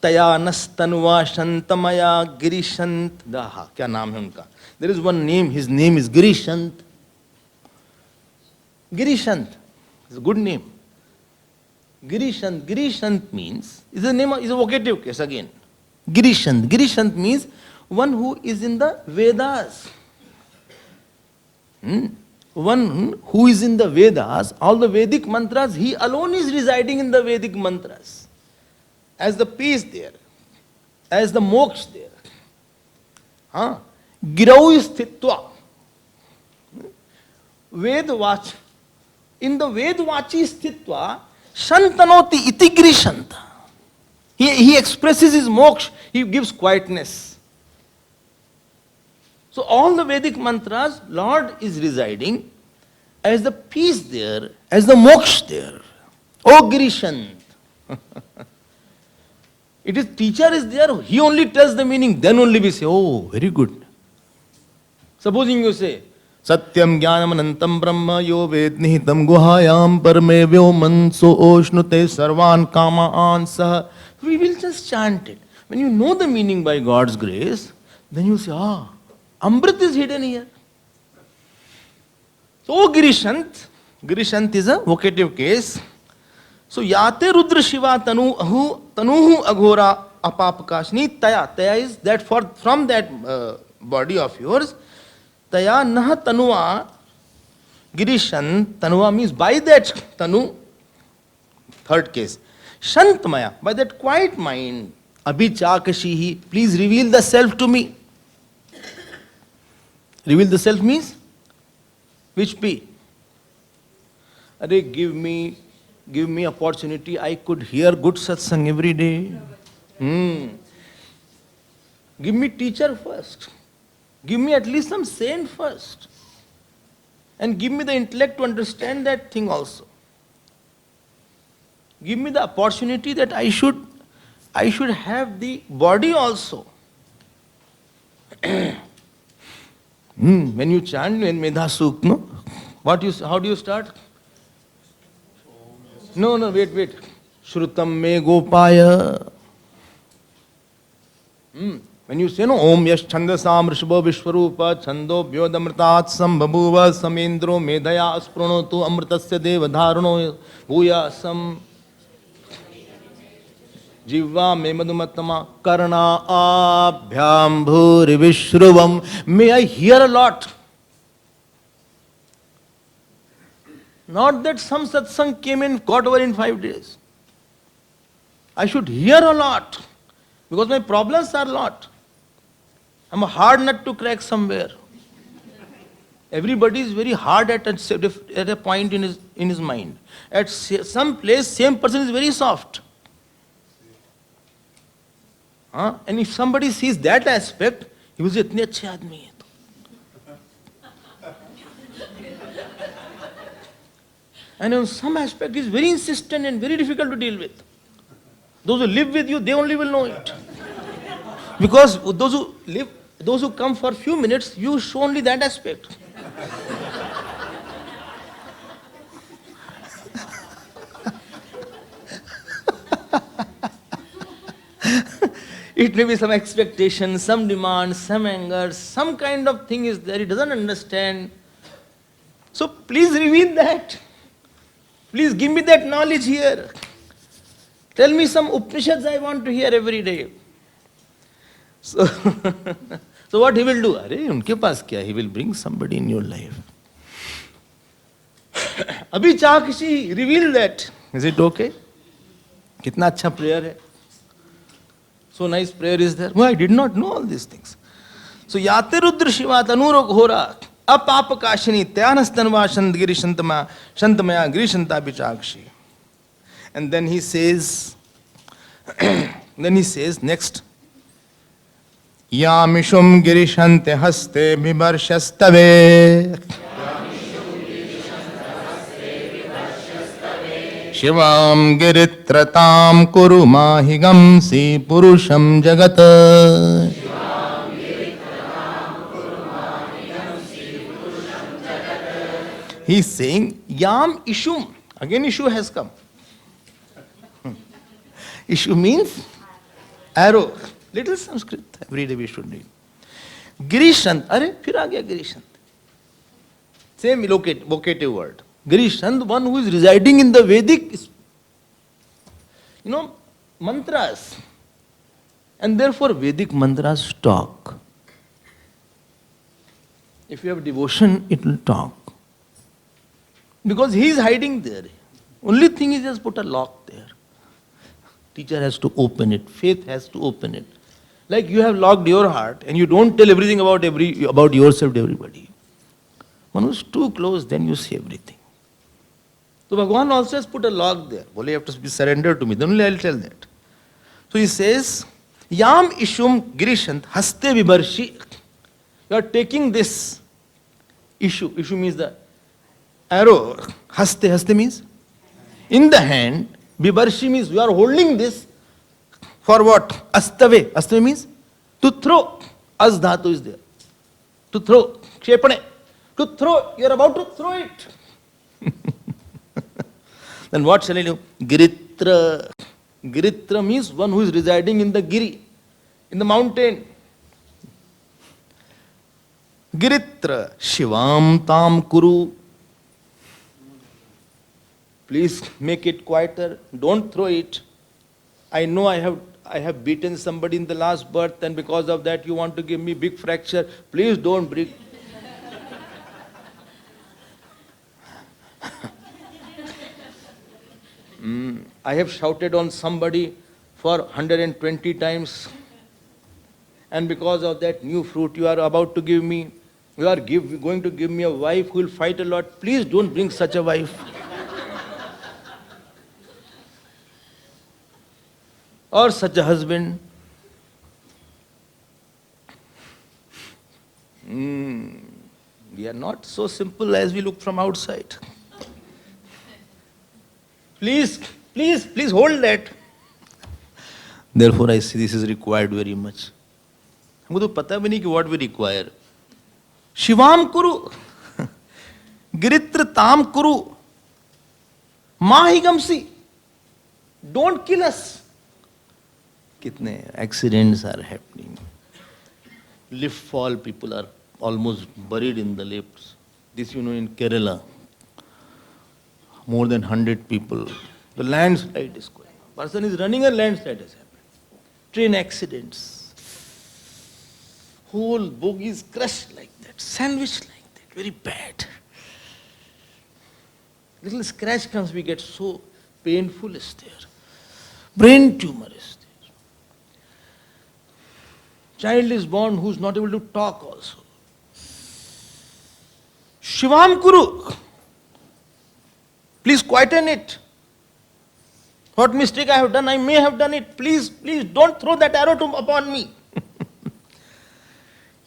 तया नस्तनुवा शंतमया गिरिशंत दाहा, क्या नाम है उनका? There is one name, his name is Girishant. Girishant is a good name. Girishant, Girishant means, is a name, is a vocative case again. Girishant, Girishant means one who is in the Vedas. One who is in the Vedas, all the Vedic mantras, he alone is residing in the Vedic mantras. As the peace there, as the moksha there. Girau sthitva. Vedvach. In the Vedvachi sthitva, shantanoti iti girishanta. He expresses his moksha, he gives quietness. So all the Vedic mantras, Lord is residing as the peace there, as the moksha there. Oh Girishant. It is teacher is there, he only tells the meaning, then only we say, oh, very good. Supposing you say, Satyam Jnanam Anantam Brahma Yo Ved Nihitam Guhayam Parme Vyoman So Oshnute Sarvan Kama Ansah. We will just chant it. When you know the meaning by God's grace, then you say, Amrit is hidden here. So Girishant, Girishant is a vocative case. So Yate Rudra Shiva Tanuhu Aghora Apapakashni Taya. Taya is that from that body of yours. Taya nah tanuva Girishant. Tanuva means by that tanu. Third case. Shantmaya, by that quiet mind. Abhichakashihi, please reveal the self to me. Reveal the self means? Which P? Are give me opportunity. I could hear good satsang every day. Give me teacher first. Give me at least some saint first. And give me the intellect to understand that thing also. Give me the opportunity that I should have the body also. When you chant in Medha Sukh, no? How do you start? No, wait. Shrutam me gopaya. When you say, no, Om Yash Chandasam Rishbha Vishwarupa Chando Vyodamritat Sambhabuva Samendro Medhaya Aspronotu Amritasya Devadharano Bhuyasam Jiva Memadumatama Karna Abhyam Bhuri Vishruvam. May I hear a lot. Not that some satsang came and got over in 5 days. I should hear a lot. Because my problems are a lot. I'm a hard nut to crack somewhere. Everybody is very hard at a point in his mind. At some place, same person is very soft. And if somebody sees that aspect, he will say, "Itne achhe aadmi hai." And on some aspect, is very insistent and very difficult to deal with. Those who live with you, they only will know it. Because those who come for a few minutes, you show only that aspect. It may be some expectation, some demand, some anger, some kind of thing is there, he doesn't understand. So please reveal that. Please give me that knowledge here. Tell me some Upanishads I want to hear every day. So, so what he will do? Arey, unke paas kya? He will bring somebody in your life. Abhi Chakshi, reveal that. Is it okay? Kitna acha prayer hai. So nice prayer is there. Well, I did not know all these things. So Yate Rudra Shiva Tanuro Ghora Apapakashini Tyanastanva Shandgiri Shantamaya Grishanta Bichakshi. And then he says next, Yamishum Girishante Haste Bibarshastave Shivam Giritratam Kuru Mahigam Si Purusham Jagat. He is saying, Yam Ishum. Again issue has come. Issue means arrow. Little Sanskrit, every day we should read. Girishant, अरे फिर आ गया Girishant. Same vocative word. Girishant, one who is residing in the Vedic, mantras. And therefore Vedic mantras talk. If you have devotion, it will talk. Because he is hiding there. Only thing is just put a lock there. Teacher has to open it. Faith has to open it. Like you have locked your heart and you don't tell everything about yourself to everybody. One who's too close, then you see everything. So Bhagavan also has put a lock there. Bole, you have to be surrendered to me. Then only I'll tell that. So he says, Yam ishum girishant haste vibarshi. You are taking this issue. Issue means the arrow. Haste means in the hand. Vibarshi means you are holding this for what? Astave. Astave means to throw. As dhatu is there. To throw. Kshepane. To throw. You are about to throw it. Then what shall I do? Giritra. Giritra means one who is residing in the giri, in the mountain. Giritra. Shivam tam kuru. Please make it quieter. Don't throw it. I know I have beaten somebody in the last birth, and because of that you want to give me big fracture. Please don't break. I have shouted on somebody for 120 times, and because of that new fruit you are about to give me, you are going to give me a wife who will fight a lot. Please don't bring such a wife. Or such a husband. We are not so simple as we look from outside. Please hold that. Therefore I see this is required very much. हमको तो पता भी नहीं कि what we require. शिवाम कुरु, गिरित्र ताम कुरु, माहिगमसी. Don't kill us. कितने accidents are happening. Lift fall, people are almost buried in the lifts. This in Kerala. More than 100 people. The landslide is going on. Person is running, a landslide has happened. Train accidents. Whole bogie is crushed like that, sandwiched like that, very bad. Little scratch comes, we get so painful is there. Brain tumor is there. Child is born who's not able to talk also. Shivam Kuru. Please quieten it. What mistake I have done, I may have done it. Please don't throw that arrow upon me.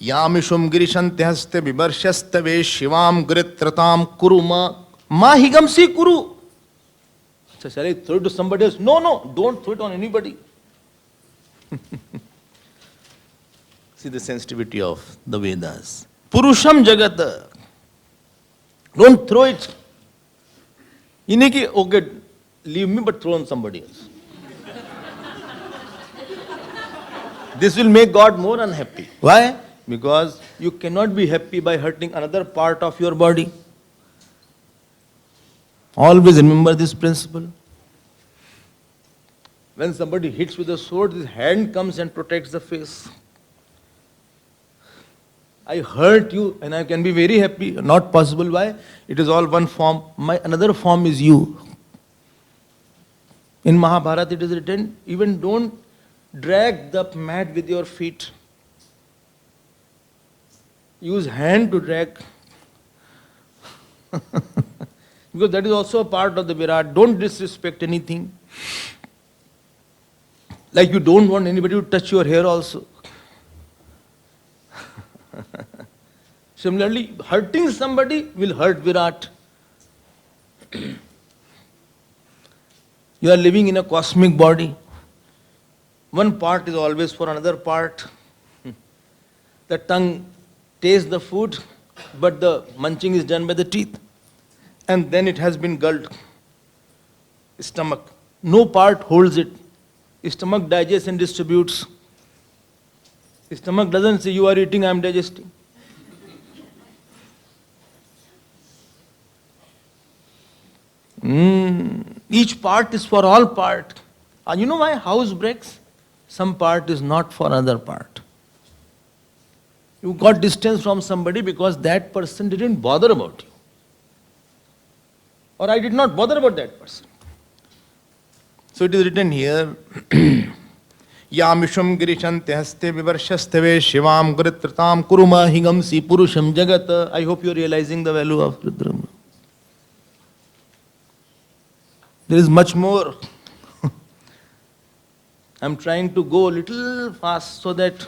Yamishum girishantehaste vibarshastave shivam gritratam kuruma mahigamsi kuru. So shall I throw it to somebody else? No, don't throw it on anybody. See the sensitivity of the Vedas. Purusham Jagata. Don't throw it. Okay, leave me but throw on somebody else. This will make God more unhappy. Why? Because you cannot be happy by hurting another part of your body. Always remember this principle. When somebody hits with a sword, his hand comes and protects the face. I hurt you and I can be very happy. Not possible. Why? It is all one form. Another form is you. In Mahabharata it is written, even don't drag the mat with your feet. Use hand to drag. Because that is also a part of the Virat. Don't disrespect anything. Like you don't want anybody to touch your hair also. Similarly, hurting somebody will hurt Virat. You are living in a cosmic body. One part is always for another part. The tongue tastes the food, but the munching is done by the teeth. And then it has been gulped. Stomach. No part holds it. Stomach digests and distributes. Stomach doesn't say you are eating, I am digesting. Each part is for all part. And you know why house breaks? Some part is not for other part. You got distance from somebody because that person didn't bother about you. Or I did not bother about that person. So it is written here, Yamisham girishante haste vivarshastave shivam guritratam kuruma higamsi purusham jagat. I hope you are realizing the value of Rudram. There is much more. I am trying to go a little fast so that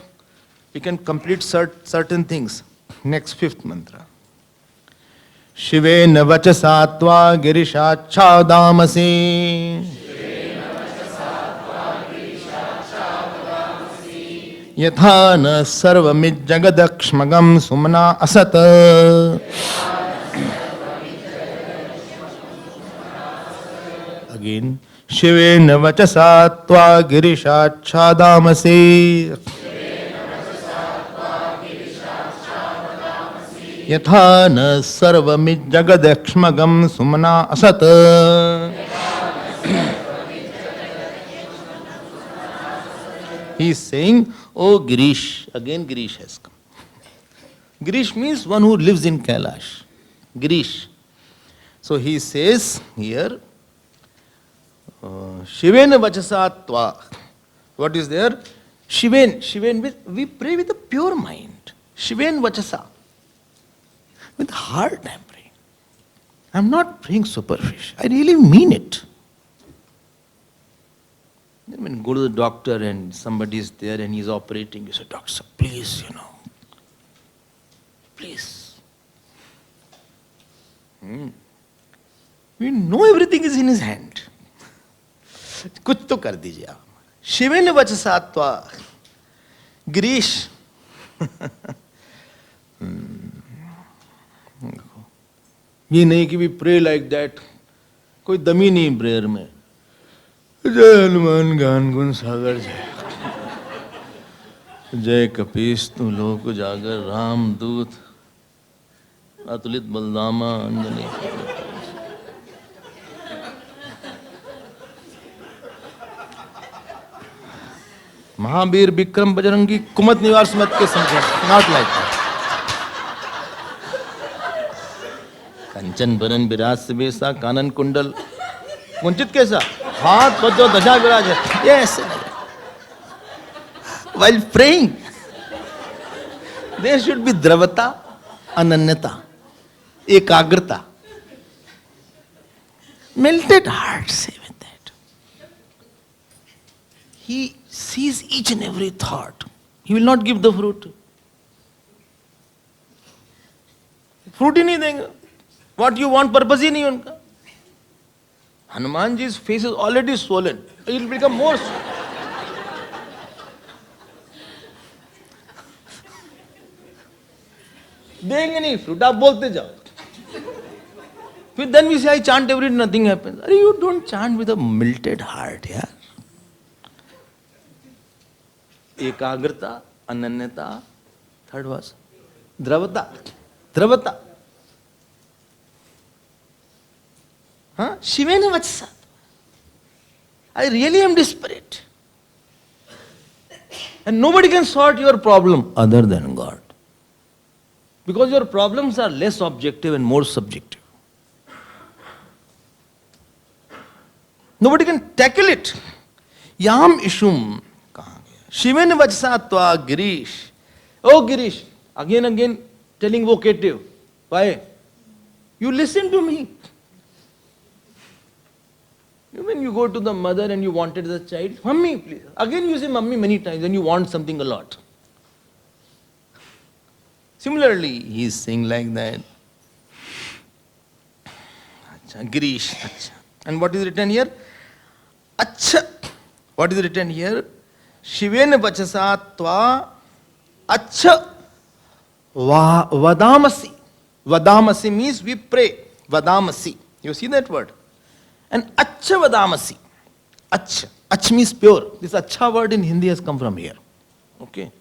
we can complete certain things. Next fifth mantra. Shivena vachasatva girishachadamasi yathana sarvamid jagadakshmagam sumna asat. Again. Shivena vachasatva girishachadamasi yathana sarvamid jagadakshmagam sumna asat. He is saying, oh Girish, again Girish has come. Girish means one who lives in Kailash. Girish. So he says here, Shivena vachasatva. What is there? Shiven, we pray with a pure mind. Shiven vachasa. With heart I am praying. I am not praying superficial. I really mean it. When you go to the doctor and somebody is there and he is operating, you say, doctor, please, please. We know everything is in his hand. कुछ तो कर दीजिए आप. शिवेन वचसात्वा गिरीश. ये नहीं कि भी pray like that. कोई दमी नहीं प्रेयर में. जय हनुमान ज्ञान गुण सागर जय. जय कपीस तू लोक जागर राम दूत अतुलित बलदामा अंजनी. महावीर विक्रम बजरंगी कुमत निवार सुमत के संख्या. Not like that. कंचन बरन विराज बेसा कानन कुंडल कुंचित कैसा हाथ पद्म ध्वजा विराज है. Yes. While praying, there should be द्रवता, अनन्यता, एकाग्रता. Melted heart, say with that. He sees each and every thought. He will not give the fruit. Fruit ही नहीं देंगे. What you want purpose ही नहीं उनका. Hanumanji's face is already swollen. It will become more swollen. देंगे नहीं fruit. आप बोलते जाओ. Then we say, I chant every day, nothing happens. You don't chant with a melted heart, yeah. Ekagrata, ananyata, third was dravata. Dravata. Shivena vachasat. I really am desperate. And nobody can sort your problem other than God. Because your problems are less objective and more subjective. Nobody can tackle it. Yam ishum. Shiven vachasatva Girish. Oh Girish. Again telling vocative. Why? You listen to me. When you go to the mother and you wanted the child, Mummy, please. Again you say Mummy many times and you want something a lot. Similarly, he is saying like that. Achha, Girish. Achha. And what is written here? Achha. What is written here? Shivena vachasatva achha vadamasi. Vadamasi means we pray. Vadamasi. You see that word? And achha vadamasi. Acha. Ach means pure. This acha word in Hindi has come from here. Okay.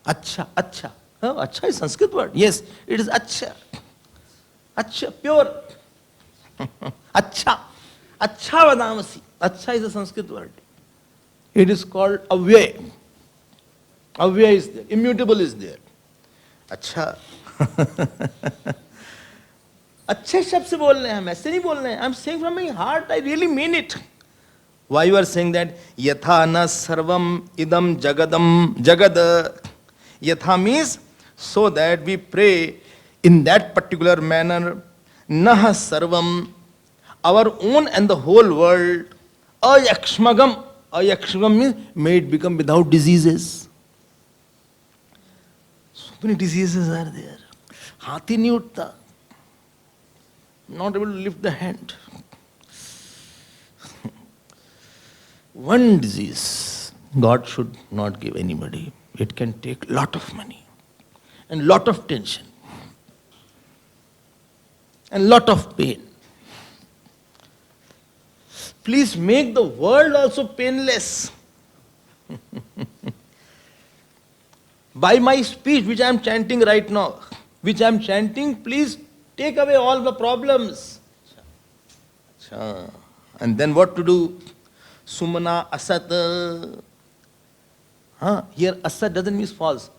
Acha, acha. Oh, acha is Sanskrit word. Yes, it is acha. Acha, pure. Acha. Acha vadamasi. Acha is a Sanskrit word. It is called avyay. Avyay is there. Immutable is there. Acha. अच्छे शब्द से बोल रहे हैं हम, ऐसे नहीं बोल रहे हैं. I am saying from my heart, I really mean it. Why you are saying that? Yatha na sarvam idam jagadam jagad. Yatha means so that we pray in that particular manner. Nah sarvam, our own and the whole world. Ayakshmagam. Ayakshmagam means may it become without diseases. So many diseases are there. Hathi nahi uthta. Not able to lift the hand. One disease God should not give anybody. It can take lot of money and lot of tension and lot of pain. Please make the world also painless. By my speech which I am chanting right now, please take away all the problems. And then what to do? Sumana asat. Here asat doesn't mean false.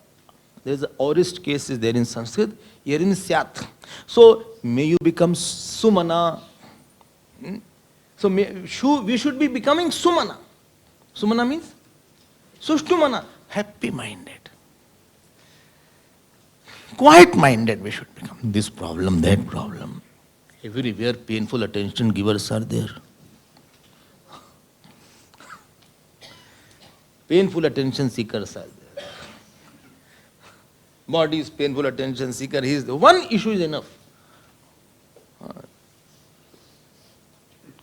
There is an aorist case is there in Sanskrit. Here in syat. So may you become sumana. So we should be becoming sumana. Sumana means sushtumana, happy-minded. Quiet-minded we should become. This problem, that problem. Everywhere painful attention givers are there. Painful attention seekers are there. Body is painful attention seeker. He is the one issue is enough.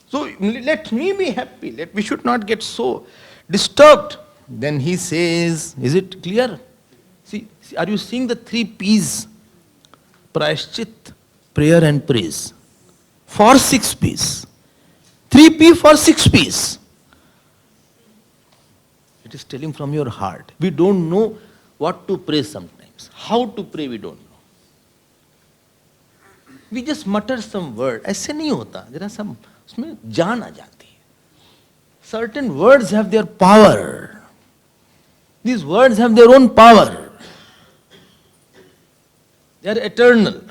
So let me be happy. We should not get so disturbed. Then he says, is it clear? See, are you seeing the 3 P's? Prayashchit, prayer and praise. For 6 P's. 3 P for 6 P's. It is telling from your heart. We don't know what to pray sometimes. How to pray we don't know. We just mutter some word. ऐसे नहीं होता. There are some, उसमें जान आ जाती है. Certain words have their power. These words have their own power. They are eternal.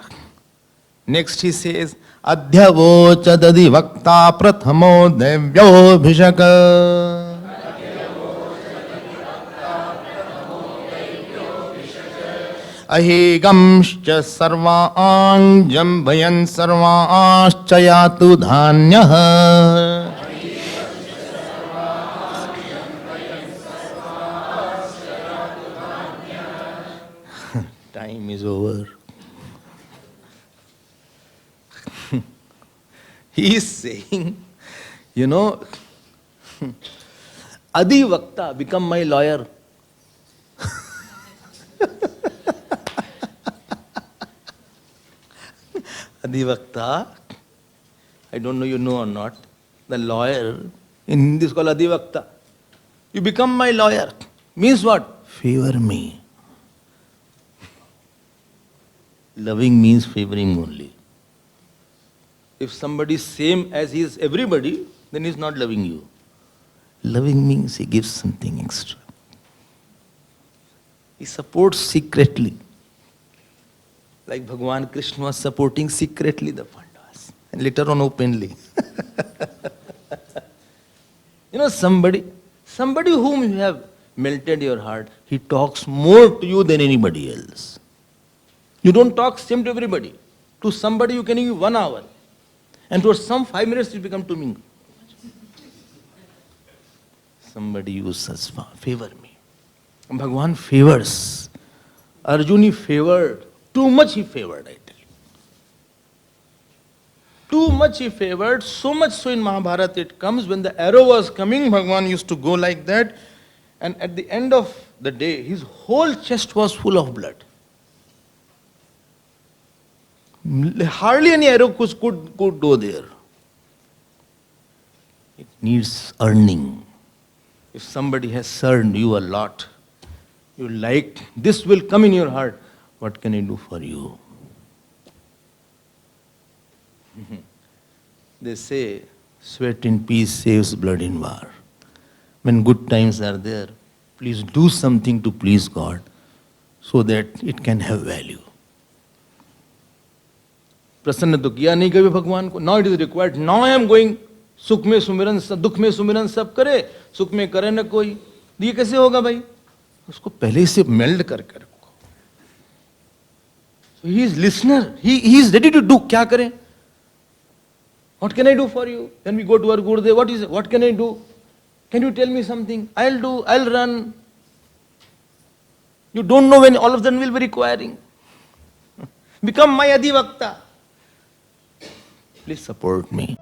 Next he says, Adhyavochadadi vakta prathamo devyo bhishaka. Ahegamscha sarvaang jambhayan sarvaascha yatu dhanyah. Time is over. He is saying, Adi Vakta, become my lawyer. Adi Vakta, I don't know you know or not, the lawyer, in Hindi is called Adi Vakta. You become my lawyer. Means what? Favor me. Loving means favoring only. If somebody is same as he is everybody, then he is not loving you. Loving means he gives something extra. He supports secretly. Like Bhagavan Krishna was supporting secretly the Pandavas. And later on openly. Somebody whom you have melted your heart, he talks more to you than anybody else. You don't talk same to everybody. To somebody you can give 1 hour. And to some 5 minutes you become to me. Somebody uses favor me. And Bhagavan favors. Arjuna favored. Too much he favored, I tell you. Too much he favored. So much so in Mahabharata it comes when the arrow was coming, Bhagavan used to go like that. And at the end of the day, his whole chest was full of blood. Hardly any arrow could go there. It needs earning. If somebody has served you a lot, you like, this will come in your heart. What can I do for you? They say, sweat in peace saves blood in war. When good times are there, please do something to please God so that it can have value. प्रसन्न तो किया नहीं कभी भगवान को. Now it is required. Now I am going. सुख में सुमिरन, दुख में सुमिरन सब करे, सुख में करे न कोई. ये कैसे होगा भाई? उसको पहले से मेल्ड कर कर. So he is listener. He is ready to do. क्या करें? What can I do for you? When we go to our Gurudev, what can I do? Can you tell me something? I'll do, I'll run. You don't know when all of them will be requiring. Become my Adivakta. Please support me.